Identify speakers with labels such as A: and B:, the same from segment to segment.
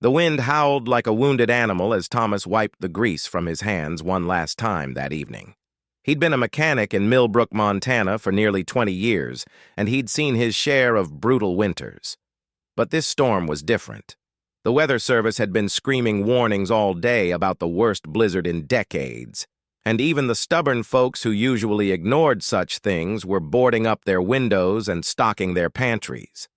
A: The wind howled like a wounded animal as Thomas wiped the grease from his hands one last time that evening. He'd been a mechanic in Millbrook, Montana for nearly 20 years, and he'd seen his share of brutal winters. But this storm was different. The Weather Service had been screaming warnings all day about the worst blizzard in decades, and even the stubborn folks who usually ignored such things were boarding up their windows and stocking their pantries.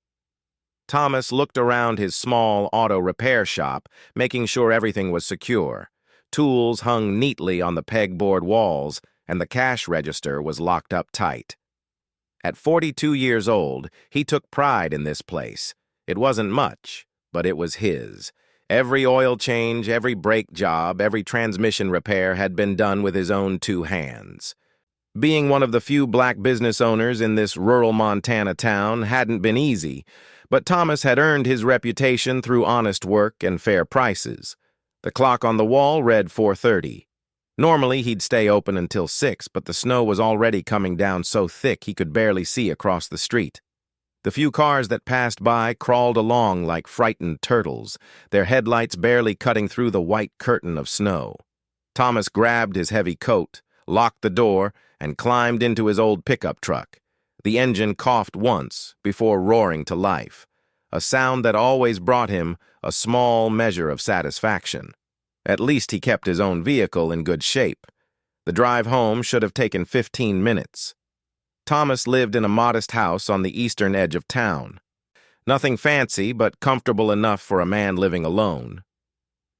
A: Thomas looked around his small auto repair shop, making sure everything was secure. Tools hung neatly on the pegboard walls, and the cash register was locked up tight. At 42 years old, he took pride in this place. It wasn't much, but it was his. Every oil change, every brake job, every transmission repair had been done with his own two hands. Being one of the few black business owners in this rural Montana town hadn't been easy, but Thomas had earned his reputation through honest work and fair prices. The clock on the wall read 4:30. Normally, he'd stay open until 6, but the snow was already coming down so thick he could barely see across the street. The few cars that passed by crawled along like frightened turtles, their headlights barely cutting through the white curtain of snow. Thomas grabbed his heavy coat, locked the door, and climbed into his old pickup truck. The engine coughed once before roaring to life, a sound that always brought him a small measure of satisfaction. At least he kept his own vehicle in good shape. The drive home should have taken 15 minutes. Thomas lived in a modest house on the eastern edge of town. Nothing fancy, but comfortable enough for a man living alone.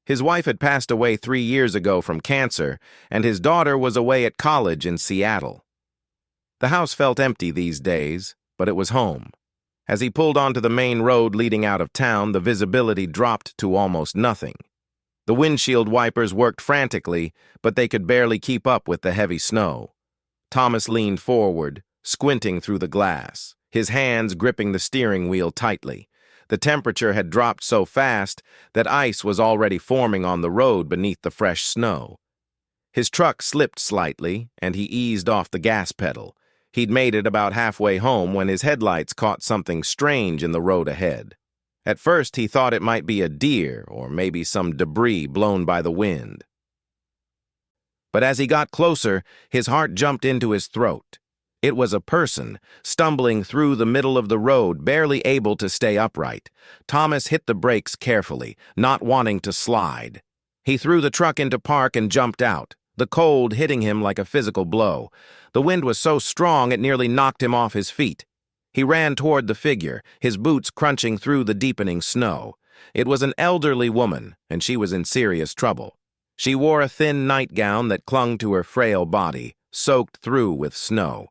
A: His wife had passed away 3 years ago from cancer, and his daughter was away at college in Seattle. The house felt empty these days, but it was home. As he pulled onto the main road leading out of town, the visibility dropped to almost nothing. The windshield wipers worked frantically, but they could barely keep up with the heavy snow. Thomas leaned forward, squinting through the glass, his hands gripping the steering wheel tightly. The temperature had dropped so fast that ice was already forming on the road beneath the fresh snow. His truck slipped slightly, and he eased off the gas pedal. He'd made it about halfway home when his headlights caught something strange in the road ahead. At first, he thought it might be a deer or maybe some debris blown by the wind. But as he got closer, his heart jumped into his throat. It was a person, stumbling through the middle of the road, barely able to stay upright. Thomas hit the brakes carefully, not wanting to slide. He threw the truck into park and jumped out, the cold hitting him like a physical blow. The wind was so strong it nearly knocked him off his feet. He ran toward the figure, his boots crunching through the deepening snow. It was an elderly woman, and she was in serious trouble. She wore a thin nightgown that clung to her frail body, soaked through with snow.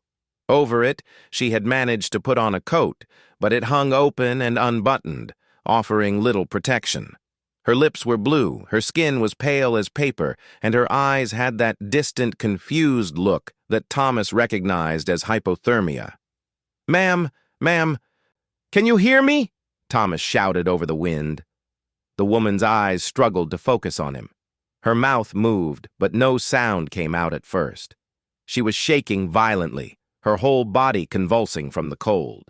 A: Over it, she had managed to put on a coat, but it hung open and unbuttoned, offering little protection. Her lips were blue, her skin was pale as paper, and her eyes had that distant, confused look that Thomas recognized as hypothermia. "Ma'am, can you hear me?" Thomas shouted over the wind. The woman's eyes struggled to focus on him. Her mouth moved, but no sound came out at first. She was shaking violently, her whole body convulsing from the cold.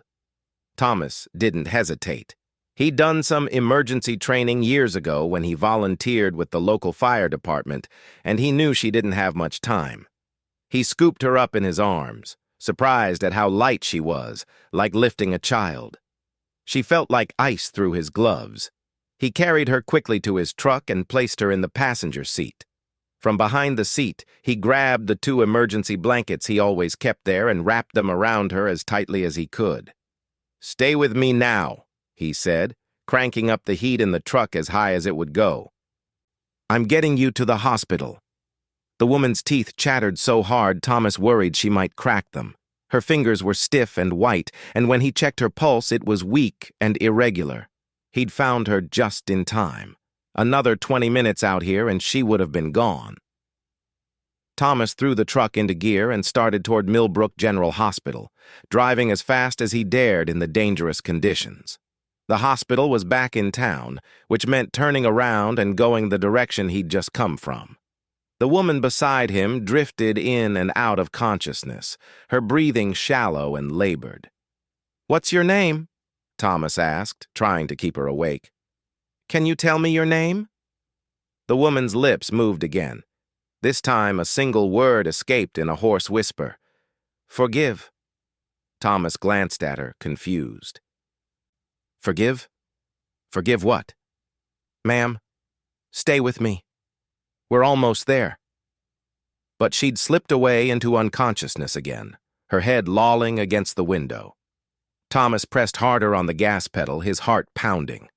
A: Thomas didn't hesitate. He'd done some emergency training years ago when he volunteered with the local fire department, and he knew she didn't have much time. He scooped her up in his arms, surprised at how light she was, like lifting a child. She felt like ice through his gloves. He carried her quickly to his truck and placed her in the passenger seat. From behind the seat, he grabbed the 2 emergency blankets he always kept there and wrapped them around her as tightly as he could. "Stay with me now," he said, cranking up the heat in the truck as high as it would go. "I'm getting you to the hospital." The woman's teeth chattered so hard Thomas worried she might crack them. Her fingers were stiff and white, and when he checked her pulse, it was weak and irregular. He'd found her just in time. Another 20 minutes out here and she would have been gone. Thomas threw the truck into gear and started toward Millbrook General Hospital, driving as fast as he dared in the dangerous conditions. The hospital was back in town, which meant turning around and going the direction he'd just come from. The woman beside him drifted in and out of consciousness, her breathing shallow and labored. "What's your name?" Thomas asked, trying to keep her awake. Can you tell me your name?" The woman's lips moved again. This time, a single word escaped in a hoarse whisper. "Forgive." Thomas glanced at her, confused. "Forgive? Forgive what?" "Ma'am, stay with me. We're almost there." But she'd slipped away into unconsciousness again, her head lolling against the window. Thomas pressed harder on the gas pedal, his heart pounding.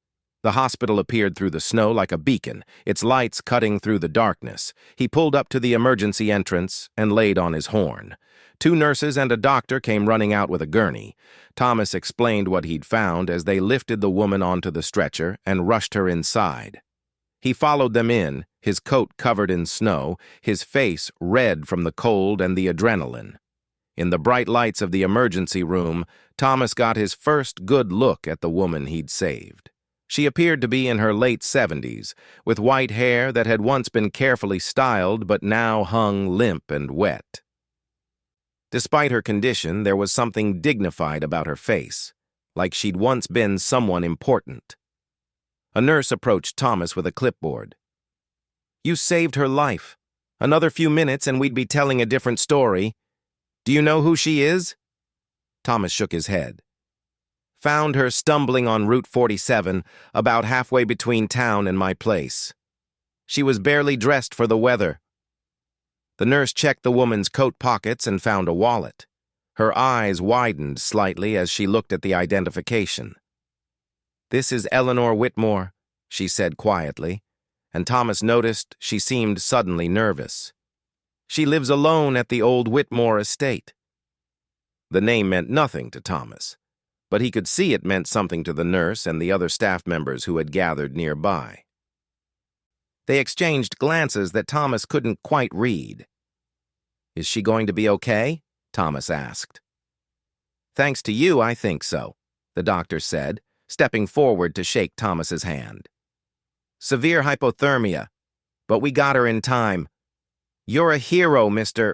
A: The hospital appeared through the snow like a beacon, its lights cutting through the darkness. He pulled up to the emergency entrance and laid on his horn. 2 nurses and a doctor came running out with a gurney. Thomas explained what he'd found as they lifted the woman onto the stretcher and rushed her inside. He followed them in, his coat covered in snow, his face red from the cold and the adrenaline. In the bright lights of the emergency room, Thomas got his first good look at the woman he'd saved. She appeared to be in her late 70s, with white hair that had once been carefully styled but now hung limp and wet. Despite her condition, there was something dignified about her face, like she'd once been someone important. A nurse approached Thomas with a clipboard. "You saved her life. Another few minutes and we'd be telling a different story. Do you know who she is?" Thomas shook his head. "Found her stumbling on Route 47, about halfway between town and my place. She was barely dressed for the weather." The nurse checked the woman's coat pockets and found a wallet. Her eyes widened slightly as she looked at the identification. "This is Eleanor Whitmore," she said quietly, and Thomas noticed she seemed suddenly nervous. "She lives alone at the old Whitmore estate." The name meant nothing to Thomas, but he could see it meant something to the nurse and the other staff members who had gathered nearby. They exchanged glances that Thomas couldn't quite read. "Is she going to be okay?" Thomas asked. "Thanks to you, I think so," the doctor said, stepping forward to shake Thomas's hand. "Severe hypothermia, but we got her in time. You're a hero, Mr.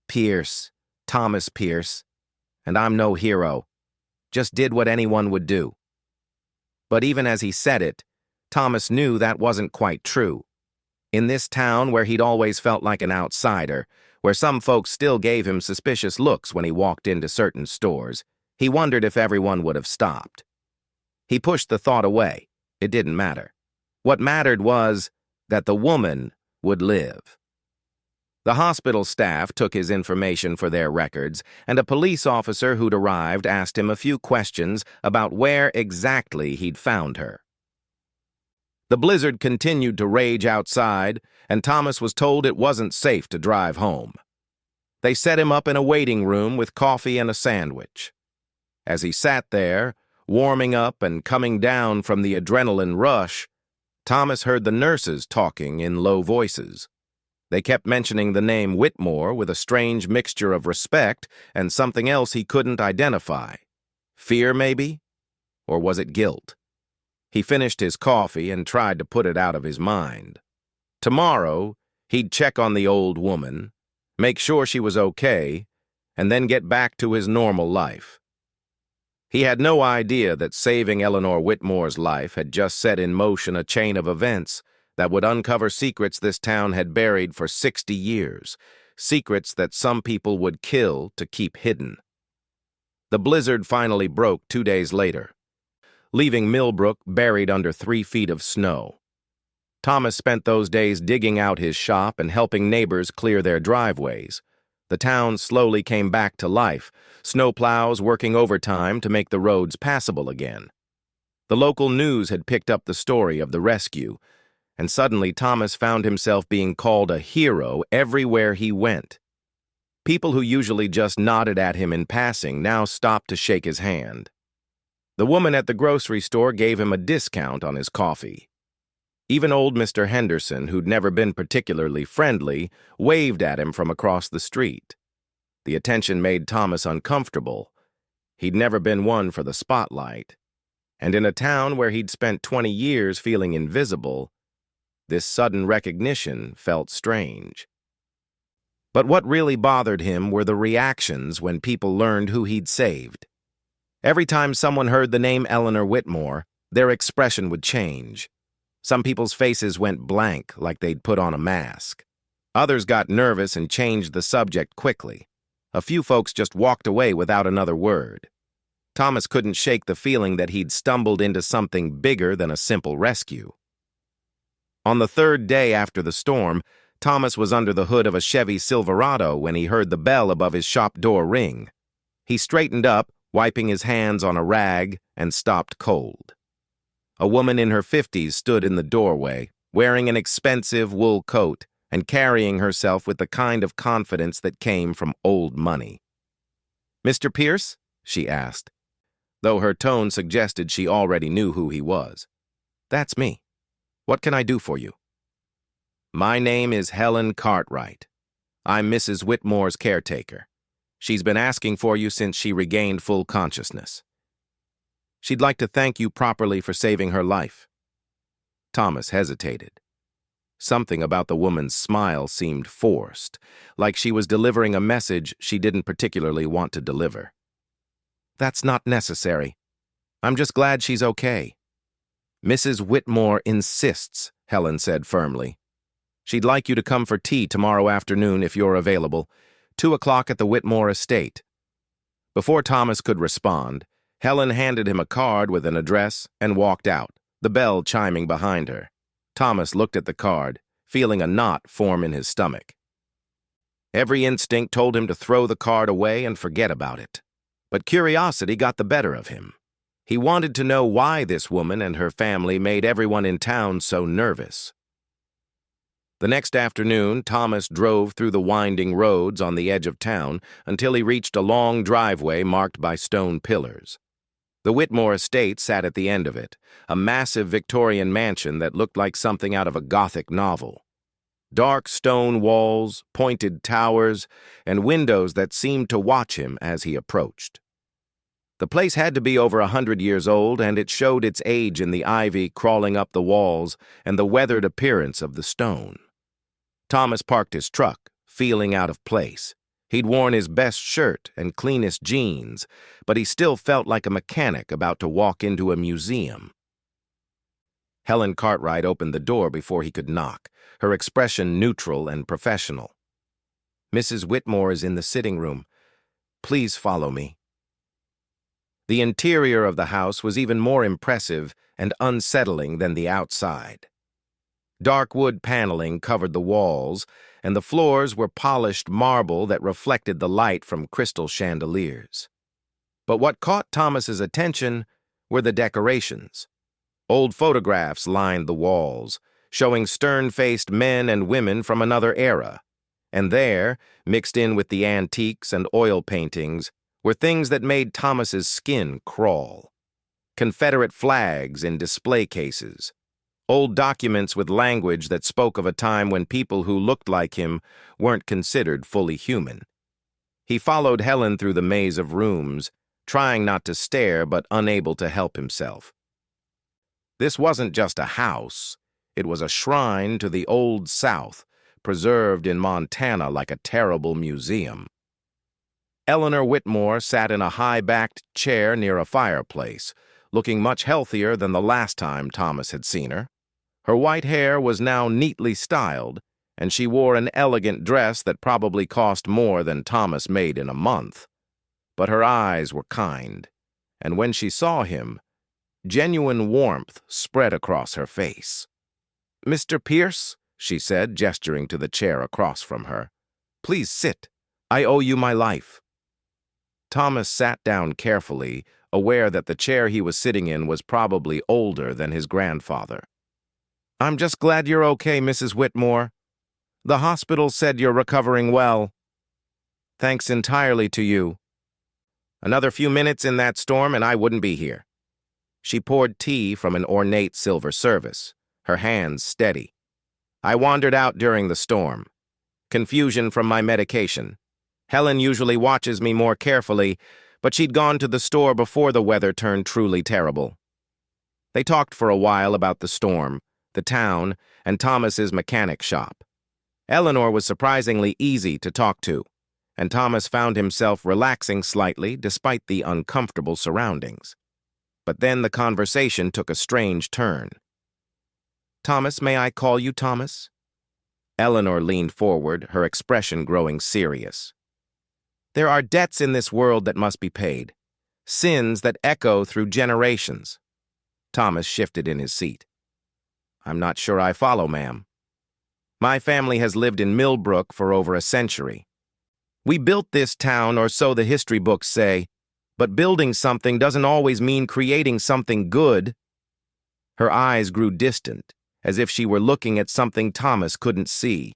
A: Pierce, Thomas Pierce, and I'm no hero. Just did what anyone would do." But even as he said it, Thomas knew that wasn't quite true. In this town where he'd always felt like an outsider, where some folks still gave him suspicious looks when he walked into certain stores, he wondered if everyone would have stopped. He pushed the thought away. It didn't matter. What mattered was that the woman would live. The hospital staff took his information for their records, and a police officer who'd arrived asked him a few questions about where exactly he'd found her. The blizzard continued to rage outside, and Thomas was told it wasn't safe to drive home. They set him up in a waiting room with coffee and a sandwich. As he sat there, warming up and coming down from the adrenaline rush, Thomas heard the nurses talking in low voices. They kept mentioning the name Whitmore with a strange mixture of respect and something else he couldn't identify. Fear, maybe? Or was it guilt? He finished his coffee and tried to put it out of his mind. Tomorrow, he'd check on the old woman, make sure she was okay, and then get back to his normal life. He had no idea that saving Eleanor Whitmore's life had just set in motion a chain of events that would uncover secrets this town had buried for 60 years, secrets that some people would kill to keep hidden. The blizzard finally broke 2 days later, leaving Millbrook buried under 3 feet of snow. Thomas spent those days digging out his shop and helping neighbors clear their driveways. The town slowly came back to life, snowplows working overtime to make the roads passable again. The local news had picked up the story of the rescue, and suddenly Thomas found himself being called a hero everywhere he went. People who usually just nodded at him in passing now stopped to shake his hand. The woman at the grocery store gave him a discount on his coffee. Even old Mr. Henderson, who'd never been particularly friendly, waved at him from across the street. The attention made Thomas uncomfortable. He'd never been one for the spotlight. And in a town where he'd spent 20 years feeling invisible, this sudden recognition felt strange. But what really bothered him were the reactions when people learned who he'd saved. Every time someone heard the name Eleanor Whitmore, their expression would change. Some people's faces went blank, like they'd put on a mask. Others got nervous and changed the subject quickly. A few folks just walked away without another word. Thomas couldn't shake the feeling that he'd stumbled into something bigger than a simple rescue. On the third day after the storm, Thomas was under the hood of a Chevy Silverado when he heard the bell above his shop door ring. He straightened up, wiping his hands on a rag, and stopped cold. A woman in her 50s stood in the doorway, wearing an expensive wool coat and carrying herself with the kind of confidence that came from old money. "Mr. Pierce?" she asked, though her tone suggested she already knew who he was. "That's me. What can I do for you?" "My name is Helen Cartwright. I'm Mrs. Whitmore's caretaker. She's been asking for you since she regained full consciousness. She'd like to thank you properly for saving her life." Thomas hesitated. Something about the woman's smile seemed forced, like she was delivering a message she didn't particularly want to deliver. "That's not necessary. I'm just glad she's okay." "Mrs. Whitmore insists," Helen said firmly. "She'd like you to come for tea tomorrow afternoon if you're available, 2 o'clock at the Whitmore estate." Before Thomas could respond, Helen handed him a card with an address and walked out, the bell chiming behind her. Thomas looked at the card, feeling a knot form in his stomach. Every instinct told him to throw the card away and forget about it. But curiosity got the better of him. He wanted to know why this woman and her family made everyone in town so nervous. The next afternoon, Thomas drove through the winding roads on the edge of town until he reached a long driveway marked by stone pillars. The Whitmore estate sat at the end of it, a massive Victorian mansion that looked like something out of a Gothic novel. Dark stone walls, pointed towers, and windows that seemed to watch him as he approached. The place had to be over 100 years old, and it showed its age in the ivy crawling up the walls and the weathered appearance of the stone. Thomas parked his truck, feeling out of place. He'd worn his best shirt and cleanest jeans, but he still felt like a mechanic about to walk into a museum. Helen Cartwright opened the door before he could knock, her expression neutral and professional. "Mrs. Whitmore is in the sitting room. Please follow me." The interior of the house was even more impressive and unsettling than the outside. Dark wood paneling covered the walls, and the floors were polished marble that reflected the light from crystal chandeliers. But what caught Thomas's attention were the decorations. Old photographs lined the walls, showing stern-faced men and women from another era. And there, mixed in with the antiques and oil paintings, were things that made Thomas's skin crawl. Confederate flags in display cases, old documents with language that spoke of a time when people who looked like him weren't considered fully human. He followed Helen through the maze of rooms, trying not to stare but unable to help himself. This wasn't just a house. It was a shrine to the Old South, preserved in Montana like a terrible museum. Eleanor Whitmore sat in a high-backed chair near a fireplace, looking much healthier than the last time Thomas had seen her. Her white hair was now neatly styled, and she wore an elegant dress that probably cost more than Thomas made in a month. But her eyes were kind, and when she saw him, genuine warmth spread across her face. "Mr. Pierce," she said, gesturing to the chair across from her, "please sit. I owe you my life." Thomas sat down carefully, aware that the chair he was sitting in was probably older than his grandfather. "I'm just glad you're okay, Mrs. Whitmore. The hospital said you're recovering well. Thanks entirely to you. Another few minutes in that storm and I wouldn't be here." She poured tea from an ornate silver service, her hands steady. "I wandered out during the storm. Confusion from my medication. Helen usually watches me more carefully, but she'd gone to the store before the weather turned truly terrible." They talked for a while about the storm, the town, and Thomas's mechanic shop. Eleanor was surprisingly easy to talk to, and Thomas found himself relaxing slightly despite the uncomfortable surroundings. But then the conversation took a strange turn. Thomas, may I call you Thomas?" Eleanor leaned forward, her expression growing serious. "There are debts in this world that must be paid, sins that echo through generations." Thomas shifted in his seat. "I'm not sure I follow, ma'am. My family has lived in Millbrook for over a century. We built this town, or so the history books say, but building something doesn't always mean creating something good." Her eyes grew distant, as if she were looking at something Thomas couldn't see.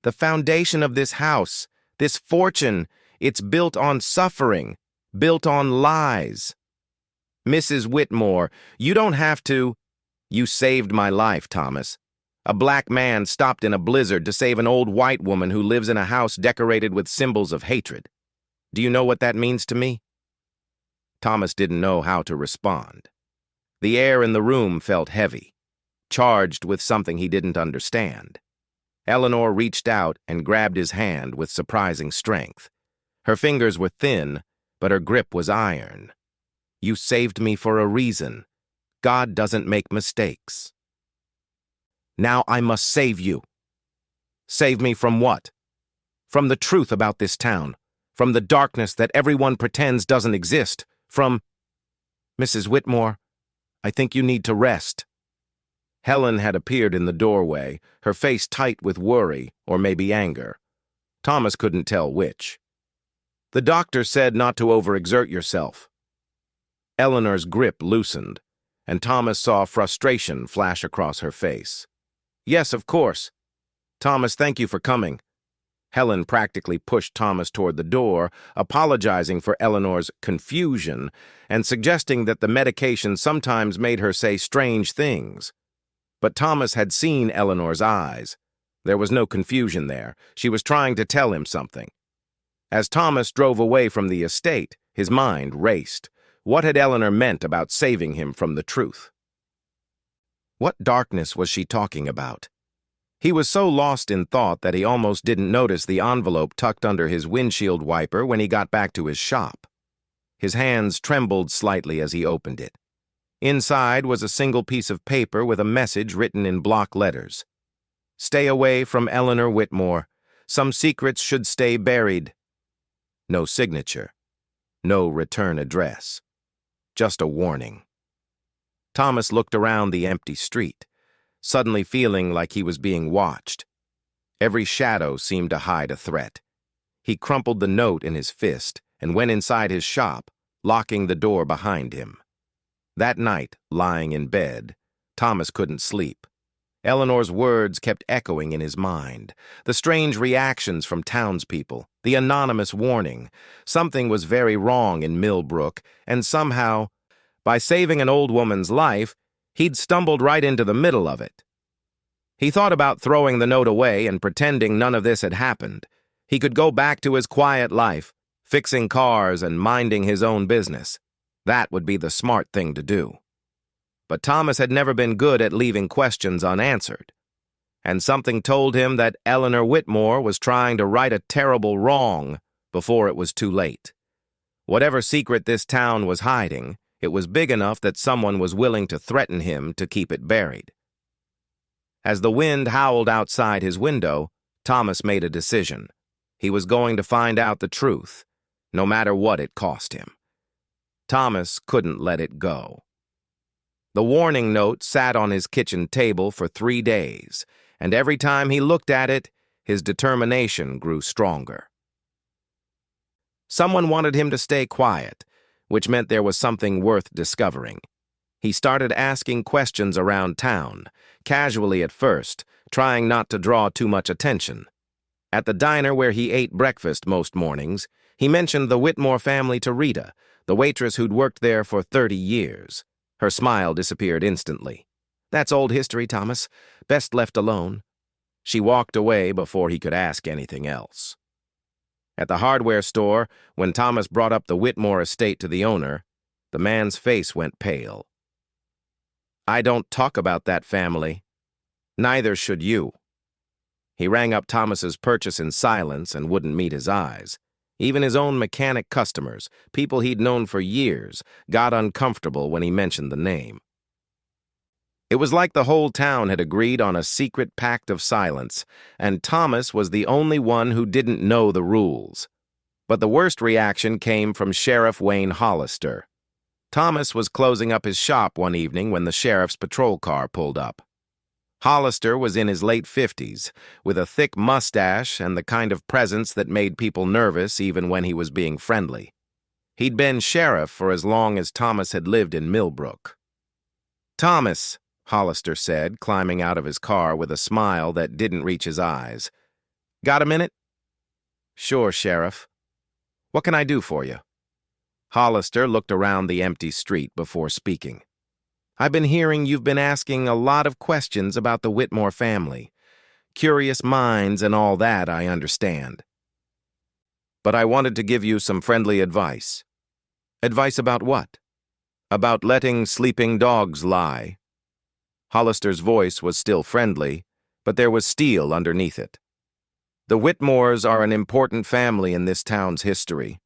A: "The foundation of this house, this fortune, it's built on suffering, built on lies. Mrs. Whitmore, you don't have to—" "You saved my life, Thomas. A black man stopped in a blizzard to save an old white woman who lives in a house decorated with symbols of hatred. Do you know what that means to me?" Thomas didn't know how to respond. The air in the room felt heavy, charged with something he didn't understand. Eleanor reached out and grabbed his hand with surprising strength. Her fingers were thin, but her grip was iron. "You saved me for a reason. God doesn't make mistakes. Now I must save you." "Save me from what?" "From the truth about this town, from the darkness that everyone pretends doesn't exist, from—" "Mrs. Whitmore, I think you need to rest." Helen had appeared in the doorway, her face tight with worry or maybe anger. Thomas couldn't tell which. "The doctor said not to overexert yourself." Eleanor's grip loosened, and Thomas saw frustration flash across her face. "Yes, of course. Thomas, thank you for coming." Helen practically pushed Thomas toward the door, apologizing for Eleanor's confusion and suggesting that the medication sometimes made her say strange things. But Thomas had seen Eleanor's eyes. There was no confusion there. She was trying to tell him something. As Thomas drove away from the estate, his mind raced. What had Eleanor meant about saving him from the truth? What darkness was she talking about? He was so lost in thought that he almost didn't notice the envelope tucked under his windshield wiper when he got back to his shop. His hands trembled slightly as he opened it. Inside was a single piece of paper with a message written in block letters. "Stay away from Eleanor Whitmore. Some secrets should stay buried." No signature. No return address. Just a warning. Thomas looked around the empty street, suddenly feeling like he was being watched. Every shadow seemed to hide a threat. He crumpled the note in his fist and went inside his shop, locking the door behind him. That night, lying in bed, Thomas couldn't sleep. Eleanor's words kept echoing in his mind. The strange reactions from townspeople, the anonymous warning. Something was very wrong in Millbrook, and somehow, by saving an old woman's life, he'd stumbled right into the middle of it. He thought about throwing the note away and pretending none of this had happened. He could go back to his quiet life, fixing cars and minding his own business. That would be the smart thing to do. But Thomas had never been good at leaving questions unanswered, and something told him that Eleanor Whitmore was trying to right a terrible wrong before it was too late. Whatever secret this town was hiding, it was big enough that someone was willing to threaten him to keep it buried. As the wind howled outside his window, Thomas made a decision. He was going to find out the truth, no matter what it cost him. Thomas couldn't let it go. The warning note sat on his kitchen table for 3 days, and every time he looked at it, his determination grew stronger. Someone wanted him to stay quiet, which meant there was something worth discovering. He started asking questions around town, casually at first, trying not to draw too much attention. At the diner where he ate breakfast most mornings, he mentioned the Whitmore family to Rita, the waitress who'd worked there for 30 years. Her smile disappeared instantly. "That's old history, Thomas. Best left alone." She walked away before he could ask anything else. At the hardware store, when Thomas brought up the Whitmore estate to the owner, the man's face went pale. "I don't talk about that family. Neither should you." He rang up Thomas's purchase in silence and wouldn't meet his eyes. Even his own mechanic customers, people he'd known for years, got uncomfortable when he mentioned the name. It was like the whole town had agreed on a secret pact of silence, and Thomas was the only one who didn't know the rules. But the worst reaction came from Sheriff Wayne Hollister. Thomas was closing up his shop one evening when the sheriff's patrol car pulled up. Hollister was in his late 50s, with a thick mustache and the kind of presence that made people nervous even when he was being friendly. He'd been sheriff for as long as Thomas had lived in Millbrook. "Thomas," Hollister said, climbing out of his car with a smile that didn't reach his eyes. "Got a minute?" "Sure, Sheriff. What can I do for you?" Hollister looked around the empty street before speaking. "I've been hearing you've been asking a lot of questions about the Whitmore family. Curious minds and all that, I understand. But I wanted to give you some friendly advice." "Advice about what?" "About letting sleeping dogs lie." Hollister's voice was still friendly, but there was steel underneath it. "The Whitmores are an important family in this town's history.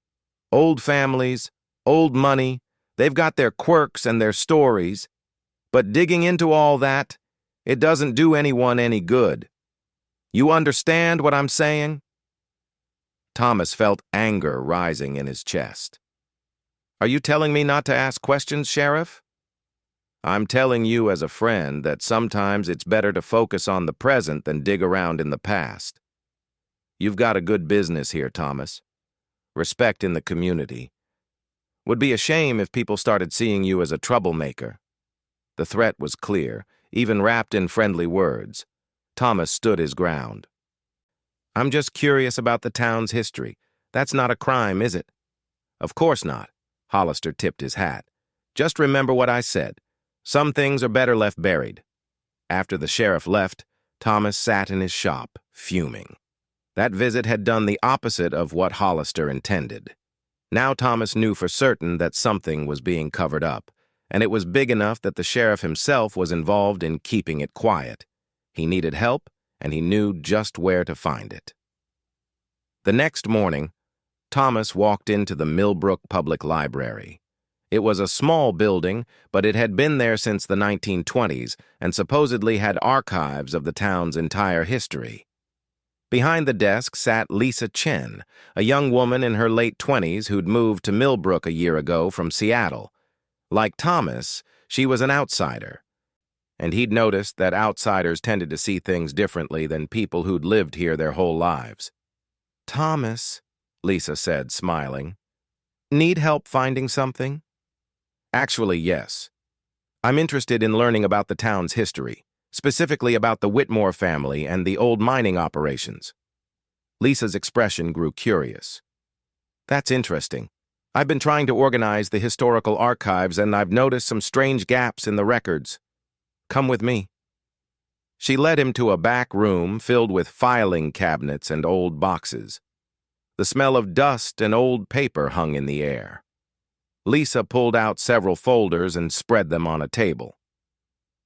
A: Old families, old money, they've got their quirks and their stories, but digging into all that, it doesn't do anyone any good. You understand what I'm saying?" Thomas felt anger rising in his chest. "Are you telling me not to ask questions, Sheriff?" "I'm telling you as a friend that sometimes it's better to focus on the present than dig around in the past. You've got a good business here, Thomas. Respect in the community. Would be a shame if people started seeing you as a troublemaker." The threat was clear, even wrapped in friendly words. Thomas stood his ground. "I'm just curious about the town's history. That's not a crime, is it?" "Of course not." Hollister tipped his hat. "Just remember what I said. Some things are better left buried." After the sheriff left, Thomas sat in his shop, fuming. That visit had done the opposite of what Hollister intended. Now Thomas knew for certain that something was being covered up, and it was big enough that the sheriff himself was involved in keeping it quiet. He needed help, and he knew just where to find it. The next morning, Thomas walked into the Millbrook Public Library. It was a small building, but it had been there since the 1920s and supposedly had archives of the town's entire history. Behind the desk sat Lisa Chen, a young woman in her late 20s who'd moved to Millbrook a year ago from Seattle. Like Thomas, she was an outsider, and he'd noticed that outsiders tended to see things differently than people who'd lived here their whole lives. "Thomas," Lisa said, smiling, "need help finding something?" "Actually, yes. I'm interested in learning about the town's history, specifically about the Whitmore family and the old mining operations." Lisa's expression grew curious. "That's interesting. I've been trying to organize the historical archives, and I've noticed some strange gaps in the records. Come with me." She led him to a back room filled with filing cabinets and old boxes. The smell of dust and old paper hung in the air. Lisa pulled out several folders and spread them on a table.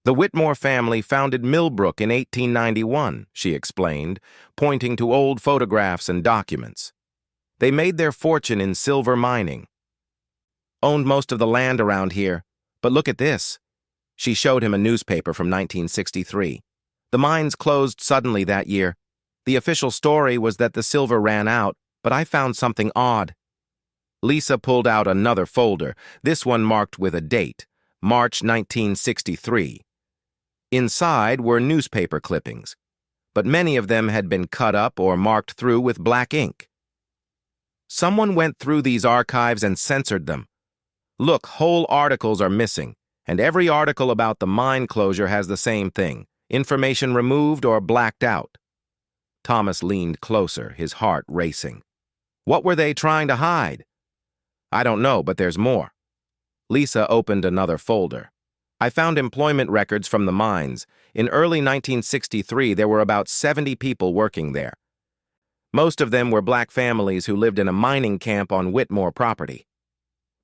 A: "The Whitmore family founded Millbrook in 1891, she explained, pointing to old photographs and documents. They made their fortune in silver mining. Owned most of the land around here, but look at this." She showed him a newspaper from 1963. "The mines closed suddenly that year. The official story was that the silver ran out, but I found something odd." Lisa pulled out another folder, this one marked with a date, March 1963. Inside were newspaper clippings, but many of them had been cut up or marked through with black ink. "Someone went through these archives and censored them. Look, whole articles are missing, and every article about the mine closure has the same thing, information removed or blacked out." Thomas leaned closer, his heart racing. "What were they trying to hide?" "I don't know, but there's more." Lisa opened another folder. "I found employment records from the mines. In early 1963, there were about 70 people working there. Most of them were black families who lived in a mining camp on Whitmore property.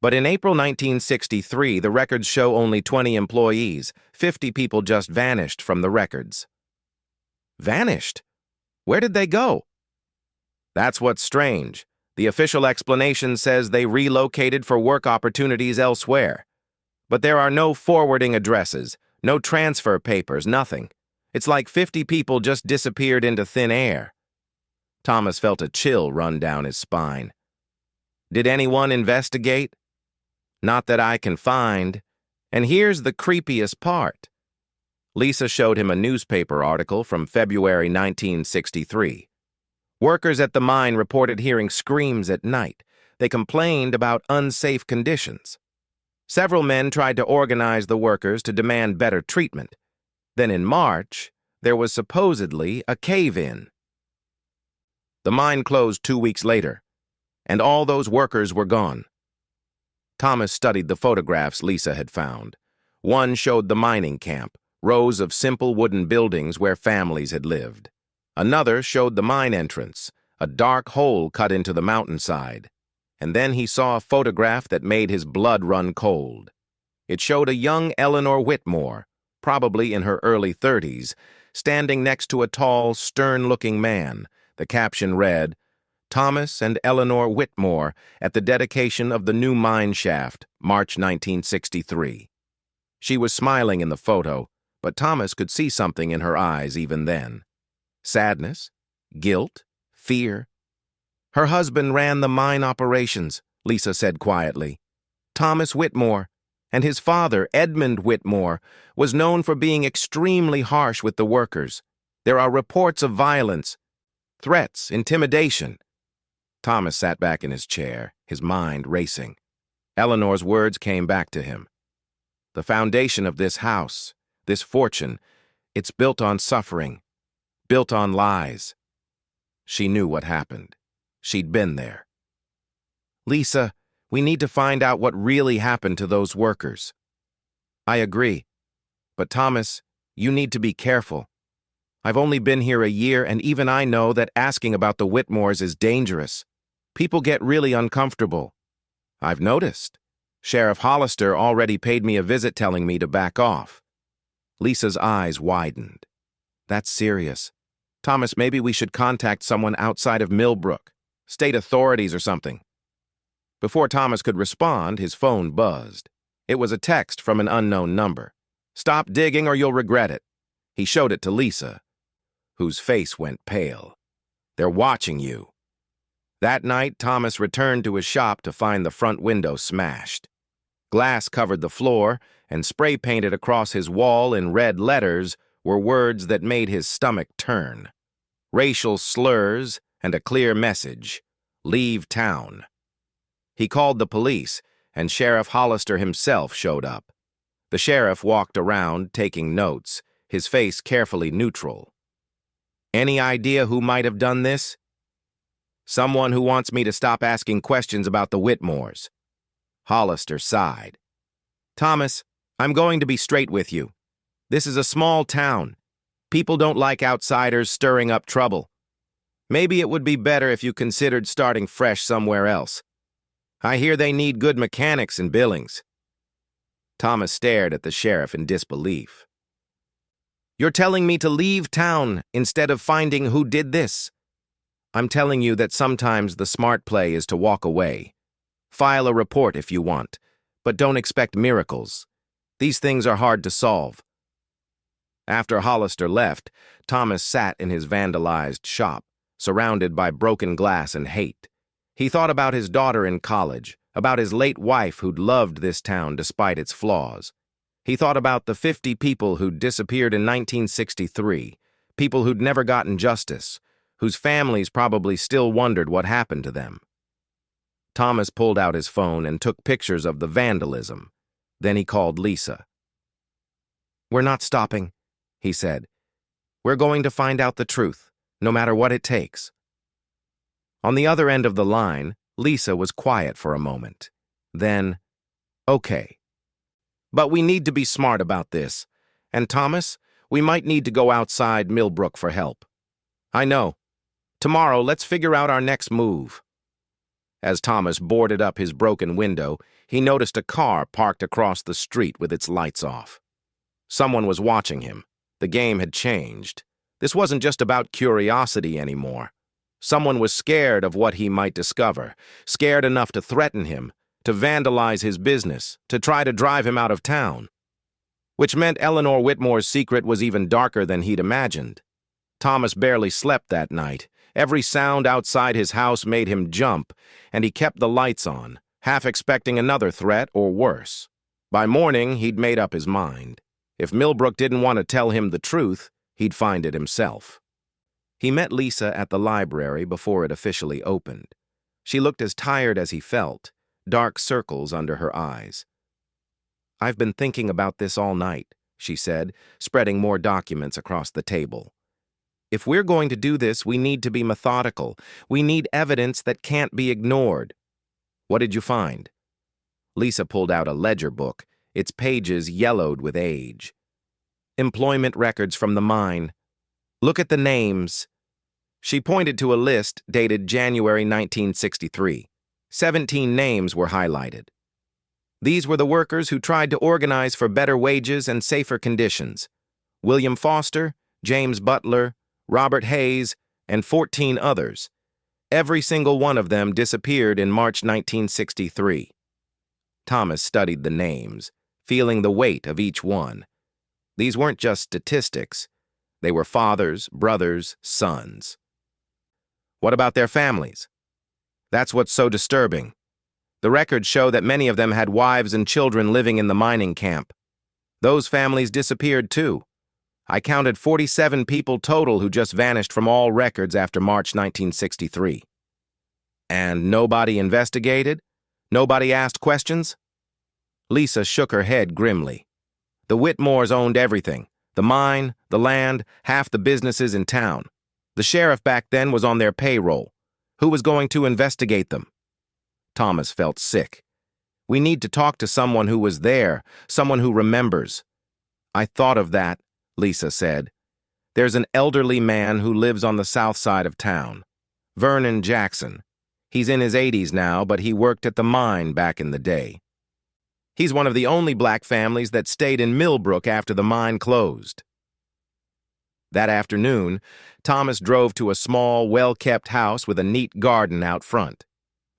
A: But in April 1963, the records show only 20 employees. 50 people just vanished from the records." "Vanished? Where did they go?" "That's what's strange. The official explanation says they relocated for work opportunities elsewhere. But there are no forwarding addresses, No transfer papers, nothing. It's like 50 people just disappeared into thin air. Thomas felt a chill run down his spine. Did anyone investigate? Not that I can find. And here's the creepiest part. Lisa showed him a newspaper article from February 1963. Workers at the mine reported hearing screams at night. They complained about unsafe conditions. Several men tried to organize the workers to demand better treatment. Then in March, there was supposedly a cave-in. The mine closed 2 weeks later, and all those workers were gone. Thomas studied the photographs Lisa had found. One showed the mining camp, rows of simple wooden buildings where families had lived. Another showed the mine entrance, a dark hole cut into the mountainside. And then he saw a photograph that made his blood run cold. It showed a young Eleanor Whitmore, probably in her early 30s, standing next to a tall, stern-looking man. The caption read, "Thomas and Eleanor Whitmore at the dedication of the new mine shaft, March 1963. She was smiling in the photo, but Thomas could see something in her eyes even then. Sadness, guilt, fear. Her husband ran the mine operations, Lisa said quietly. Thomas Whitmore, and his father, Edmund Whitmore, was known for being extremely harsh with the workers. There are reports of violence, threats, intimidation. Thomas sat back in his chair, his mind racing. Eleanor's words came back to him. The foundation of this house, this fortune, it's built on suffering, built on lies. She knew what happened. She'd been there. Lisa, we need to find out what really happened to those workers. I agree. But Thomas, you need to be careful. I've only been here a year, and even I know that asking about the Whitmores is dangerous. People get really uncomfortable. I've noticed. Sheriff Hollister already paid me a visit telling me to back off. Lisa's eyes widened. That's serious. Thomas, maybe we should contact someone outside of Millbrook, state authorities or something. Before Thomas could respond, his phone buzzed. It was a text from an unknown number. Stop digging or you'll regret it. He showed it to Lisa, whose face went pale. They're watching you. That night, Thomas returned to his shop to find the front window smashed. Glass covered the floor, and spray-painted across his wall in red letters were words that made his stomach turn. Racial slurs and a clear message: leave town. He called the police, and Sheriff Hollister himself showed up. The sheriff walked around, taking notes, his face carefully neutral. Any idea who might have done this? Someone who wants me to stop asking questions about the Whitmores. Hollister sighed. Thomas, I'm going to be straight with you. This is a small town. People don't like outsiders stirring up trouble. Maybe it would be better if you considered starting fresh somewhere else. I hear they need good mechanics in Billings. Thomas stared at the sheriff in disbelief. You're telling me to leave town instead of finding who did this? I'm telling you that sometimes the smart play is to walk away. File a report if you want, but don't expect miracles. These things are hard to solve. After Hollister left, Thomas sat in his vandalized shop, surrounded by broken glass and hate. He thought about his daughter in college, about his late wife who'd loved this town despite its flaws. He thought about the 50 people who'd disappeared in 1963, people who'd never gotten justice, whose families probably still wondered what happened to them. Thomas pulled out his phone and took pictures of the vandalism. Then he called Lisa. We're not stopping, he said. We're going to find out the truth, no matter what it takes. On the other end of the line, Lisa was quiet for a moment. Then, okay. But we need to be smart about this. And Thomas, we might need to go outside Millbrook for help. I know. Tomorrow, let's figure out our next move. As Thomas boarded up his broken window, he noticed a car parked across the street with its lights off. Someone was watching him. The game had changed. This wasn't just about curiosity anymore. Someone was scared of what he might discover, scared enough to threaten him, to vandalize his business, to try to drive him out of town. which meant Eleanor Whitmore's secret was even darker than he'd imagined. Thomas barely slept that night. Every sound outside his house made him jump, and he kept the lights on, half expecting another threat or worse. By morning, he'd made up his mind. If Millbrook didn't want to tell him the truth, he'd find it himself. He met Lisa at the library before it officially opened. She looked as tired as he felt, dark circles under her eyes. "I've been thinking about this all night," she said, spreading more documents across the table. "If we're going to do this, we need to be methodical. We need evidence that can't be ignored." "What did you find?" Lisa pulled out a ledger book, its pages yellowed with age. "Employment records from the mine. Look at the names." She pointed to a list dated January 1963. 17 names were highlighted. These were the workers who tried to organize for better wages and safer conditions. William Foster, James Butler, Robert Hayes, and 14 others. Every single one of them disappeared in March 1963. Thomas studied the names, feeling the weight of each one. These weren't just statistics. They were fathers, brothers, sons. What about their families? That's what's so disturbing. The records show that many of them had wives and children living in the mining camp. Those families disappeared too. I counted 47 people total who just vanished from all records after March 1963. And nobody investigated? Nobody asked questions? Lisa shook her head grimly. The Whitmores owned everything. The mine, the land, half the businesses in town. The sheriff back then was on their payroll. Who was going to investigate them? Thomas felt sick. "We need to talk to someone who was there, someone who remembers." "I thought of that," Lisa said. "There's an elderly man who lives on the south side of town. Vernon Jackson. He's in his 80s now, but he worked at the mine back in the day. He's one of the only black families that stayed in Millbrook after the mine closed." That afternoon, Thomas drove to a small, well-kept house with a neat garden out front.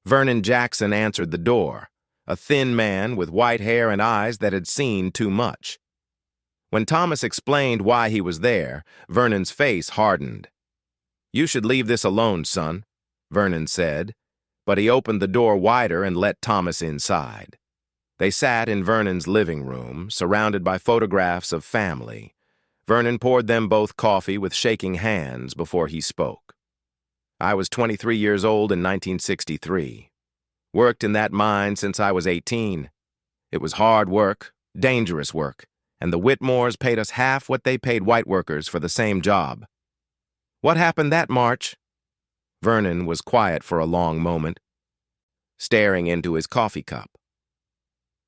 A: Vernon Jackson answered the door, a thin man with white hair and eyes that had seen too much. When Thomas explained why he was there, Vernon's face hardened. "You should leave this alone, son," Vernon said, but he opened the door wider and let Thomas inside. They sat in Vernon's living room, surrounded by photographs of family. Vernon poured them both coffee with shaking hands before he spoke. "I was 23 years old in 1963. Worked in that mine since I was 18. It was hard work, dangerous work, and the Whitmores paid us half what they paid white workers for the same job." "What happened that March?" Vernon was quiet for a long moment, staring into his coffee cup.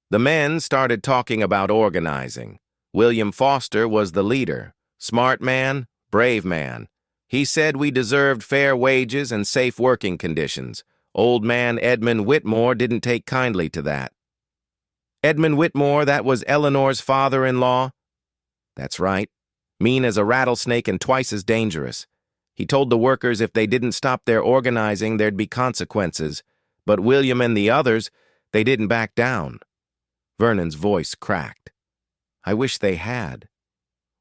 A: "The men started talking about organizing. William Foster was the leader. Smart man, brave man. He said we deserved fair wages and safe working conditions. Old man Edmund Whitmore didn't take kindly to that." "Edmund Whitmore, that was Eleanor's father-in-law?" "That's right. Mean as a rattlesnake and twice as dangerous. He told the workers if they didn't stop their organizing, there'd be consequences. But William and the others, they didn't back down." Vernon's voice cracked. "I wish they had."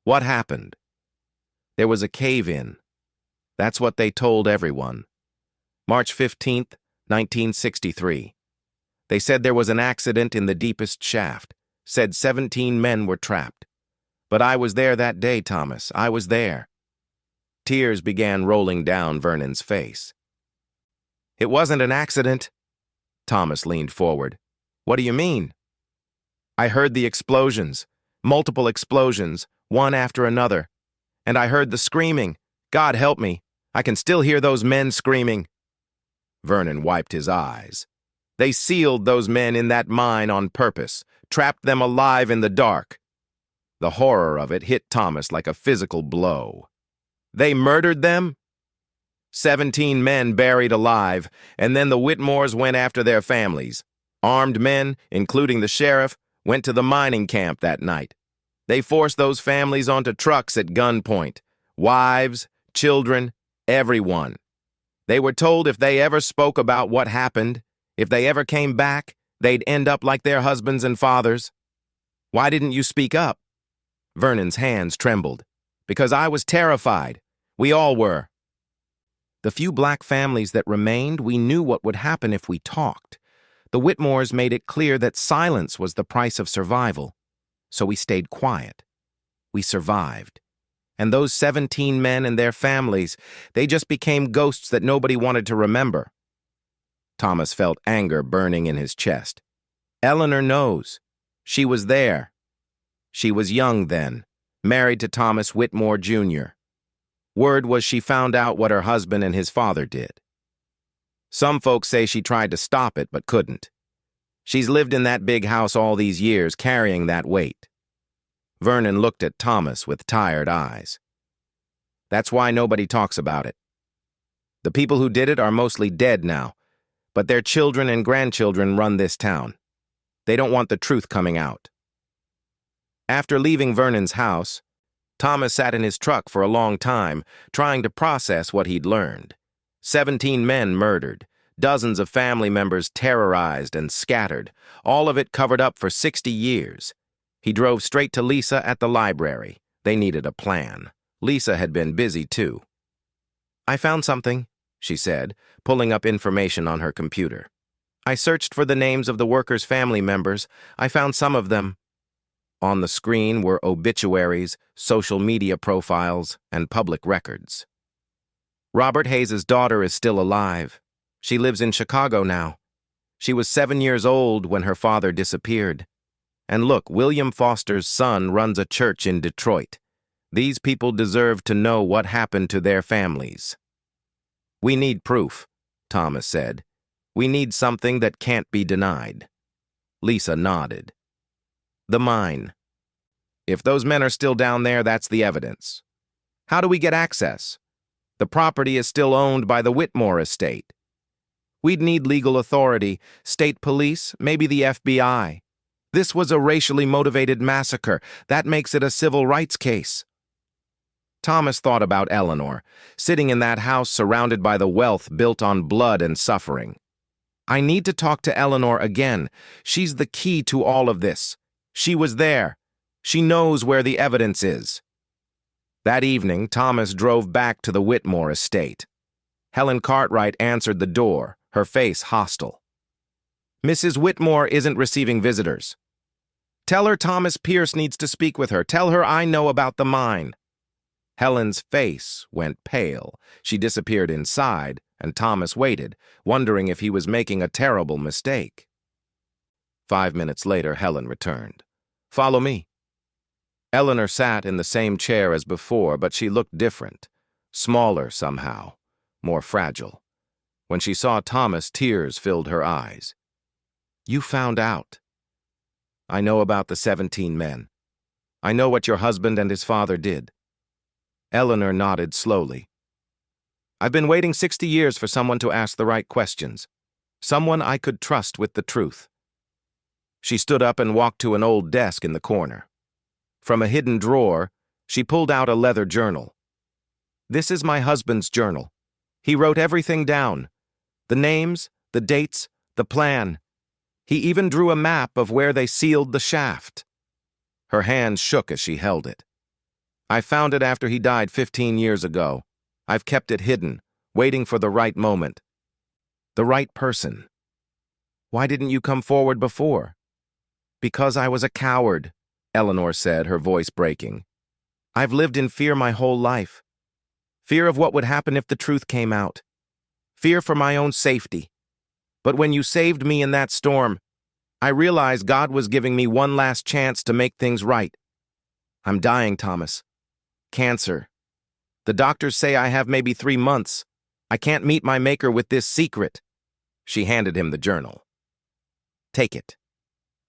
A: "What happened?" "There was a cave-in. That's what they told everyone. March 15th, 1963. They said there was an accident in the deepest shaft. Said 17 men were trapped. But I was there that day, Thomas. I was there." Tears began rolling down Vernon's face. "It wasn't an accident." Thomas leaned forward. "What do you mean?" "I heard the explosions. Multiple explosions, one after another. And I heard the screaming. God help me. I can still hear those men screaming." Vernon wiped his eyes. "They sealed those men in that mine on purpose, trapped them alive in the dark." The horror of it hit Thomas like a physical blow. "They murdered them?" 17 men buried alive, and then the Whitmores went after their families. Armed men, including the sheriff, went to the mining camp that night. They forced those families onto trucks at gunpoint. Wives, children, everyone. They were told if they ever spoke about what happened, if they ever came back, they'd end up like their husbands and fathers. Why didn't you speak up?" Vernon's hands trembled. Because I was terrified. We all were. The few black families that remained, we knew what would happen if we talked. The Whitmores made it clear that silence was the price of survival. So we stayed quiet. We survived. And those 17 men and their families, they just became ghosts that nobody wanted to remember. Thomas felt anger burning in his chest. Eleanor knows. She was there. She was young then, married to Thomas Whitmore, Jr. Word was she found out what her husband and his father did. Some folks say she tried to stop it but couldn't. She's lived in that big house all these years, carrying that weight. Vernon looked at Thomas with tired eyes. That's why nobody talks about it. The people who did it are mostly dead now, but their children and grandchildren run this town. They don't want the truth coming out. After leaving Vernon's house, Thomas sat in his truck for a long time, trying to process what he'd learned. 17 men murdered, dozens of family members terrorized and scattered, all of it covered up for 60 years. He drove straight to Lisa at the library. They needed a plan. Lisa had been busy too. I found something, she said, pulling up information on her computer. I searched for the names of the workers' family members. I found some of them. On the screen were obituaries, social media profiles, and public records. Robert Hayes' daughter is still alive. She lives in Chicago now. She was 7 years old when her father disappeared. And look, William Foster's son runs a church in Detroit. These people deserve to know what happened to their families. We need proof, Thomas said. We need something that can't be denied. Lisa nodded. The mine. If those men are still down there, that's the evidence. How do we get access? The property is still owned by the Whitmore estate. We'd need legal authority, state police, maybe the FBI. This was a racially motivated massacre. That makes it a civil rights case. Thomas thought about Eleanor, sitting in that house surrounded by the wealth built on blood and suffering. I need to talk to Eleanor again. She's the key to all of this. She was there. She knows where the evidence is. That evening, Thomas drove back to the Whitmore estate. Helen Cartwright answered the door, her face hostile. Mrs. Whitmore isn't receiving visitors. Tell her Thomas Pierce needs to speak with her. Tell her I know about the mine. Helen's face went pale. She disappeared inside, and Thomas waited, wondering if he was making a terrible mistake. 5 minutes later, Helen returned. Follow me. Eleanor sat in the same chair as before, but she looked different, smaller somehow, more fragile. When she saw Thomas, tears filled her eyes. You found out. I know about the 17 men. I know what your husband and his father did. Eleanor nodded slowly. I've been waiting 60 years for someone to ask the right questions. Someone I could trust with the truth. She stood up and walked to an old desk in the corner. From a hidden drawer, she pulled out a leather journal. This is my husband's journal. He wrote everything down. The names, the dates, the plan. He even drew a map of where they sealed the shaft. Her hands shook as she held it. I found it after he died 15 years ago. I've kept it hidden, waiting for the right moment. The right person. Why didn't you come forward before? Because I was a coward, Eleanor said, her voice breaking. I've lived in fear my whole life. Fear of what would happen if the truth came out. Fear for my own safety. But when you saved me in that storm, I realized God was giving me one last chance to make things right. I'm dying, Thomas. Cancer. The doctors say I have maybe 3 months. I can't meet my maker with this secret. She handed him the journal. Take it.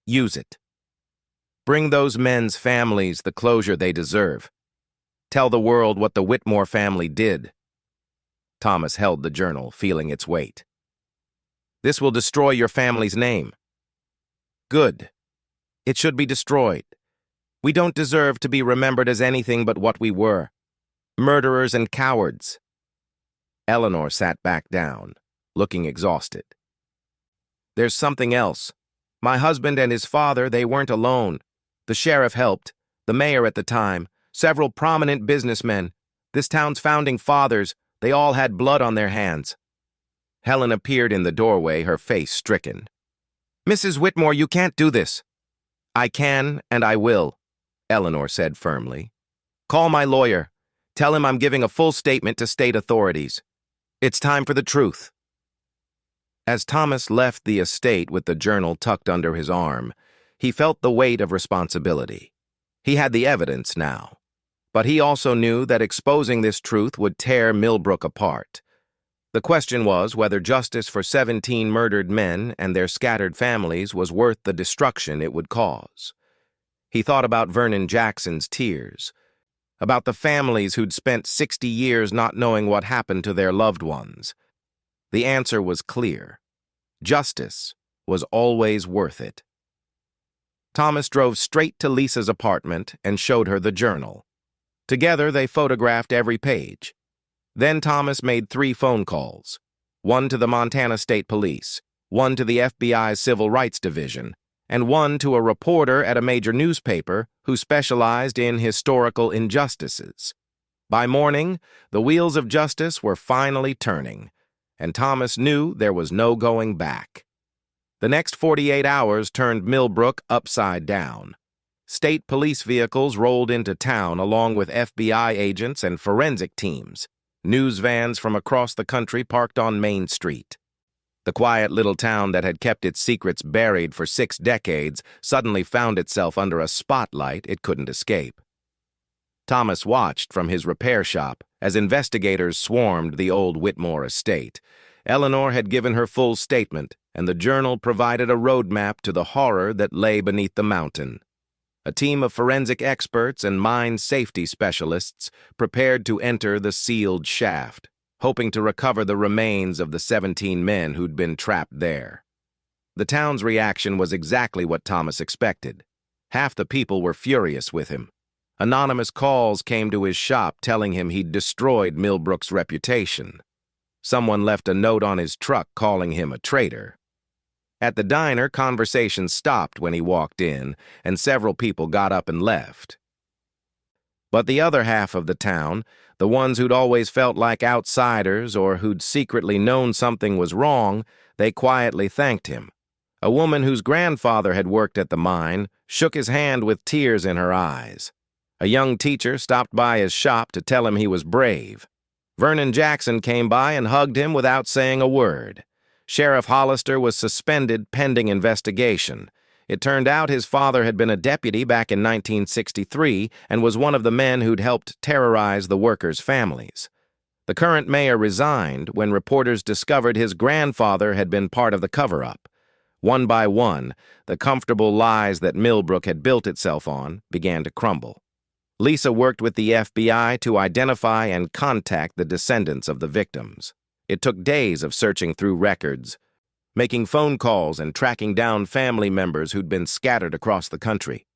A: Use it. Bring those men's families the closure they deserve. Tell the world what the Whitmore family did. Thomas held the journal, feeling its weight. This will destroy your family's name. Good. It should be destroyed. We don't deserve to be remembered as anything but what we were. Murderers and cowards. Eleanor sat back down, looking exhausted. There's something else. My husband and his father, they weren't alone. The sheriff helped. The mayor at the time, several prominent businessmen, this town's founding fathers, they all had blood on their hands. Helen appeared in the doorway, her face stricken. "Mrs. Whitmore, you can't do this." "I can, and I will," Eleanor said firmly. "Call my lawyer. Tell him I'm giving a full statement to state authorities. It's time for the truth." As Thomas left the estate with the journal tucked under his arm, he felt the weight of responsibility. He had the evidence now, but he also knew that exposing this truth would tear Millbrook apart. The question was whether justice for 17 murdered men and their scattered families was worth the destruction it would cause. He thought about Vernon Jackson's tears, about the families who'd spent 60 years not knowing what happened to their loved ones. The answer was clear. Justice was always worth it. Thomas drove straight to Lisa's apartment and showed her the journal. Together, they photographed every page. Then Thomas made 3 phone calls, one to the Montana State Police, one to the FBI's Civil Rights Division, and one to a reporter at a major newspaper who specialized in historical injustices. By morning, the wheels of justice were finally turning, and Thomas knew there was no going back. The next 48 hours turned Millbrook upside down. State police vehicles rolled into town along with FBI agents and forensic teams. News vans from across the country parked on Main Street. The quiet little town that had kept its secrets buried for 6 decades suddenly found itself under a spotlight it couldn't escape. Thomas watched from his repair shop as investigators swarmed the old Whitmore estate. Eleanor had given her full statement, and the journal provided a roadmap to the horror that lay beneath the mountain. A team of forensic experts and mine safety specialists prepared to enter the sealed shaft, hoping to recover the remains of the 17 men who'd been trapped there. The town's reaction was exactly what Thomas expected. Half the people were furious with him. Anonymous calls came to his shop telling him he'd destroyed Millbrook's reputation. Someone left a note on his truck calling him a traitor. At the diner, conversation stopped when he walked in, and several people got up and left. But the other half of the town, the ones who'd always felt like outsiders or who'd secretly known something was wrong, they quietly thanked him. A woman whose grandfather had worked at the mine shook his hand with tears in her eyes. A young teacher stopped by his shop to tell him he was brave. Vernon Jackson came by and hugged him without saying a word. Sheriff Hollister was suspended pending investigation. It turned out his father had been a deputy back in 1963 and was one of the men who'd helped terrorize the workers' families. The current mayor resigned when reporters discovered his grandfather had been part of the cover-up. One by one, the comfortable lies that Millbrook had built itself on began to crumble. Lisa worked with the FBI to identify and contact the descendants of the victims. It took days of searching through records, making phone calls and tracking down family members who'd been scattered across the country.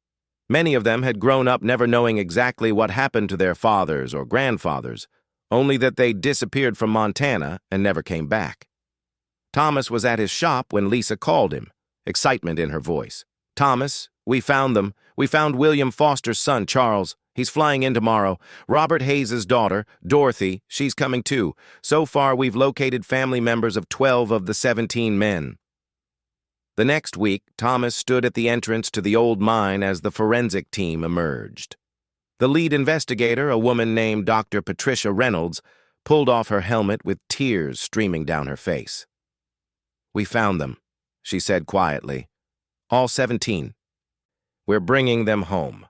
A: Many of them had grown up never knowing exactly what happened to their fathers or grandfathers, only that they disappeared from Montana and never came back. Thomas was at his shop when Lisa called him, excitement in her voice. "Thomas, we found them. We found William Foster's son, Charles. He's flying in tomorrow. Robert Hayes's daughter, Dorothy, she's coming too. So far, we've located family members of 12 of the 17 men." The next week, Thomas stood at the entrance to the old mine as the forensic team emerged. The lead investigator, a woman named Dr. Patricia Reynolds, pulled off her helmet with tears streaming down her face. "We found them," she said quietly. "All 17. We're bringing them home."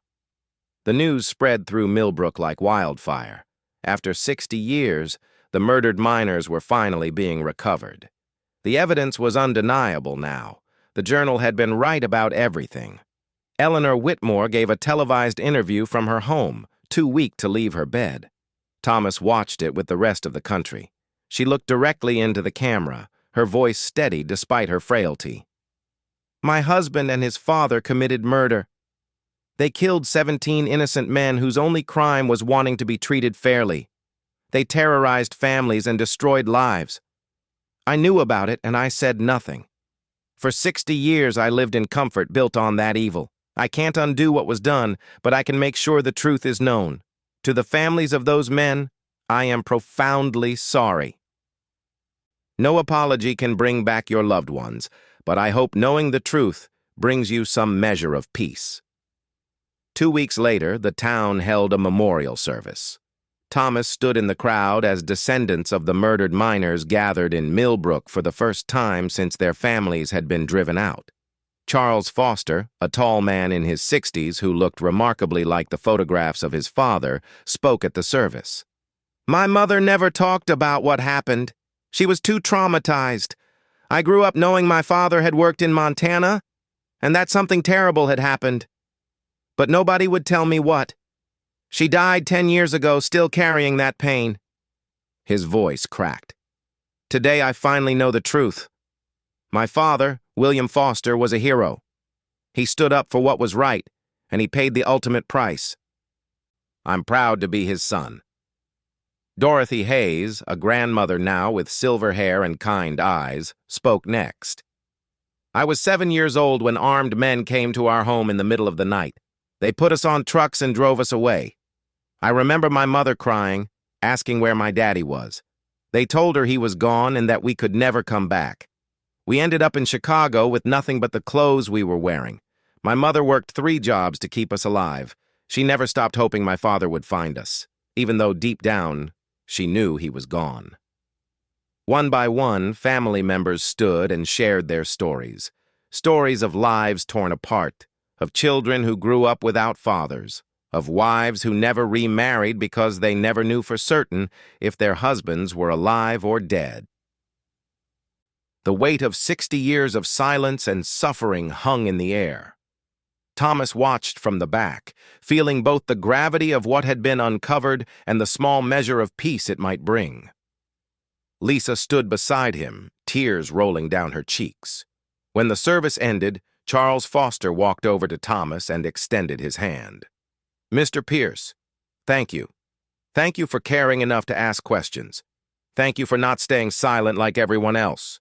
A: The news spread through Millbrook like wildfire. After 60 years, the murdered miners were finally being recovered. The evidence was undeniable now. The journal had been right about everything. Eleanor Whitmore gave a televised interview from her home, too weak to leave her bed. Thomas watched it with the rest of the country. She looked directly into the camera, her voice steady despite her frailty. "My husband and his father committed murder. They killed 17 innocent men whose only crime was wanting to be treated fairly. They terrorized families and destroyed lives. I knew about it and I said nothing. For 60 years I lived in comfort built on that evil. I can't undo what was done, but I can make sure the truth is known. To the families of those men, I am profoundly sorry. No apology can bring back your loved ones, but I hope knowing the truth brings you some measure of peace. 2 weeks later, the town held a memorial service. Thomas stood in the crowd as descendants of the murdered miners gathered in Millbrook for the first time since their families had been driven out. Charles Foster, a tall man in his 60s who looked remarkably like the photographs of his father, spoke at the service. "My mother never talked about what happened. She was too traumatized. I grew up knowing my father had worked in Montana, and that something terrible had happened. But nobody would tell me what. She died 10 years ago, still carrying that pain." His voice cracked. "Today I finally know the truth. My father, William Foster, was a hero. He stood up for what was right, and he paid the ultimate price. I'm proud to be his son." Dorothy Hayes, a grandmother now with silver hair and kind eyes, spoke next. "I was 7 years old when armed men came to our home in the middle of the night. They put us on trucks and drove us away. I remember my mother crying, asking where my daddy was. They told her he was gone and that we could never come back. We ended up in Chicago with nothing but the clothes we were wearing. My mother worked 3 jobs to keep us alive. She never stopped hoping my father would find us, even though deep down, she knew he was gone." One by one, family members stood and shared their stories. Stories of lives torn apart, of children who grew up without fathers, of wives who never remarried because they never knew for certain if their husbands were alive or dead. The weight of 60 years of silence and suffering hung in the air. Thomas watched from the back, feeling both the gravity of what had been uncovered and the small measure of peace it might bring. Lisa stood beside him, tears rolling down her cheeks. When the service ended, Charles Foster walked over to Thomas and extended his hand. "Mr. Pierce, thank you. Thank you for caring enough to ask questions. Thank you for not staying silent like everyone else."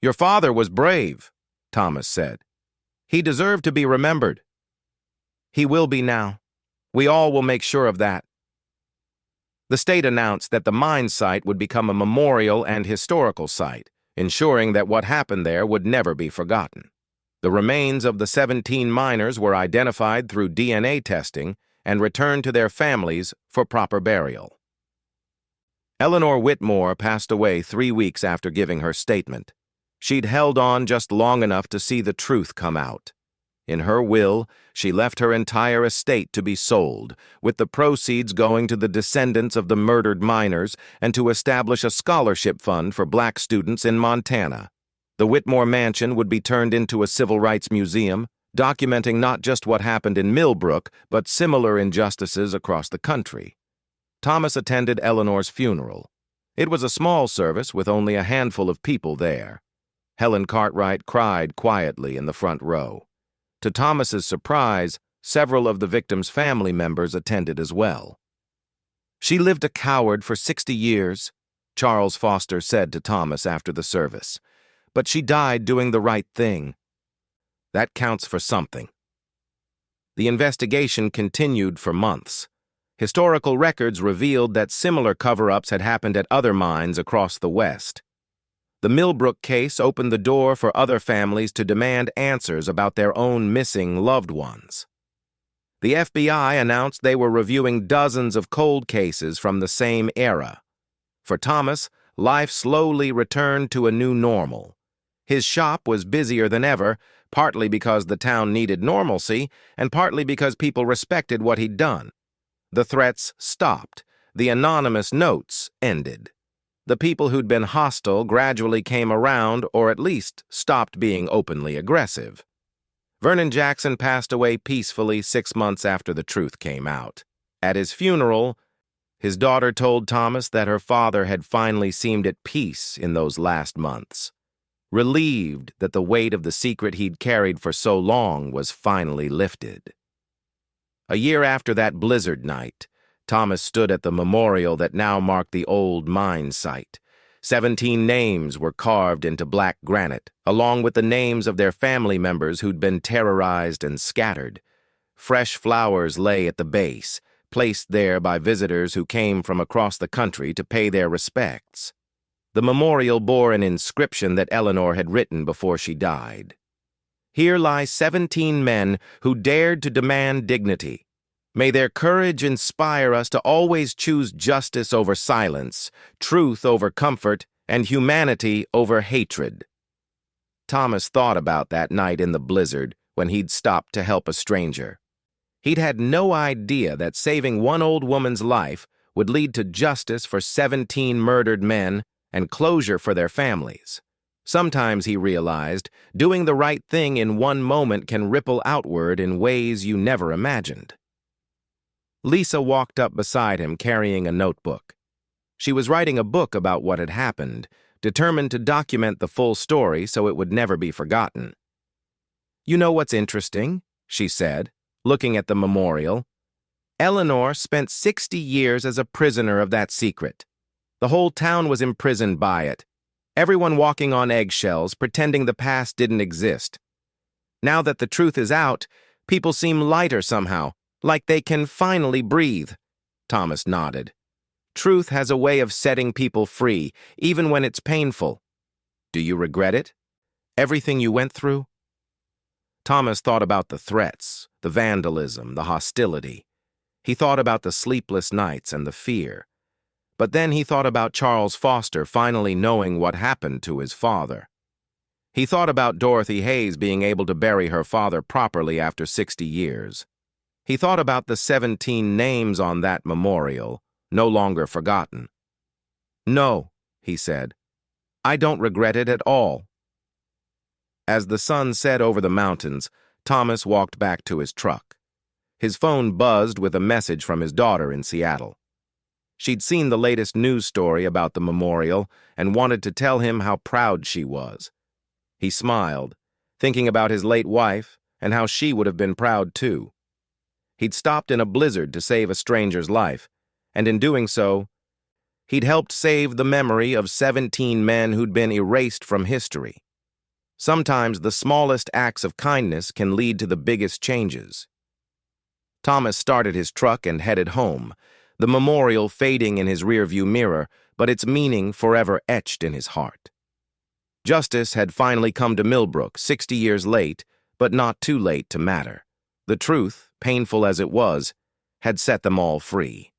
A: "Your father was brave," Thomas said. "He deserved to be remembered." "He will be now. We all will make sure of that." The state announced that the mine site would become a memorial and historical site, ensuring that what happened there would never be forgotten. The remains of the 17 miners were identified through DNA testing and returned to their families for proper burial. Eleanor Whitmore passed away 3 weeks after giving her statement. She'd held on just long enough to see the truth come out. In her will, she left her entire estate to be sold, with the proceeds going to the descendants of the murdered miners and to establish a scholarship fund for black students in Montana. The Whitmore mansion would be turned into a civil rights museum, documenting not just what happened in Millbrook, but similar injustices across the country. Thomas attended Eleanor's funeral. It was a small service with only a handful of people there. Helen Cartwright cried quietly in the front row. To Thomas's surprise, several of the victims' family members attended as well. "She lived a coward for 60 years, Charles Foster said to Thomas after the service. "But she died doing the right thing. That counts for something." The investigation continued for months. Historical records revealed that similar cover-ups had happened at other mines across the West. The Millbrook case opened the door for other families to demand answers about their own missing loved ones. The FBI announced they were reviewing dozens of cold cases from the same era. For Thomas, life slowly returned to a new normal. His shop was busier than ever, partly because the town needed normalcy, and partly because people respected what he'd done. The threats stopped. The anonymous notes ended. The people who'd been hostile gradually came around, or at least stopped being openly aggressive. Vernon Jackson passed away peacefully 6 months after the truth came out. At his funeral, his daughter told Thomas that her father had finally seemed at peace in those last months, relieved that the weight of the secret he'd carried for so long was finally lifted. A year after that blizzard night, Thomas stood at the memorial that now marked the old mine site. 17 names were carved into black granite, along with the names of their family members who'd been terrorized and scattered. Fresh flowers lay at the base, placed there by visitors who came from across the country to pay their respects. The memorial bore an inscription that Eleanor had written before she died. Here lie 17 men who dared to demand dignity. May their courage inspire us to always choose justice over silence, truth over comfort, and humanity over hatred. Thomas thought about that night in the blizzard when he'd stopped to help a stranger. He'd had no idea that saving one old woman's life would lead to justice for 17 murdered men and closure for their families. Sometimes, he realized, doing the right thing in one moment can ripple outward in ways you never imagined. Lisa walked up beside him carrying a notebook. She was writing a book about what had happened, determined to document the full story so it would never be forgotten. "You know what's interesting?" she said, looking at the memorial. "Eleanor spent 60 years as a prisoner of that secret. The whole town was imprisoned by it. Everyone walking on eggshells, pretending the past didn't exist. Now that the truth is out, people seem lighter somehow, like they can finally breathe." Thomas nodded. "Truth has a way of setting people free, even when it's painful. Do you regret it? Everything you went through?" Thomas thought about the threats, the vandalism, the hostility. He thought about the sleepless nights and the fear. But then he thought about Charles Foster finally knowing what happened to his father. He thought about Dorothy Hayes being able to bury her father properly after 60 years. He thought about the 17 names on that memorial, no longer forgotten. "No," he said, "I don't regret it at all." As the sun set over the mountains, Thomas walked back to his truck. His phone buzzed with a message from his daughter in Seattle. She'd seen the latest news story about the memorial and wanted to tell him how proud she was. He smiled, thinking about his late wife and how she would have been proud too. He'd stopped in a blizzard to save a stranger's life, and in doing so, he'd helped save the memory of 17 men who'd been erased from history. Sometimes the smallest acts of kindness can lead to the biggest changes. Thomas started his truck and headed home, the memorial fading in his rearview mirror, but its meaning forever etched in his heart. Justice had finally come to Millbrook, 60 years late, but not too late to matter. The truth, painful as it was, had set them all free.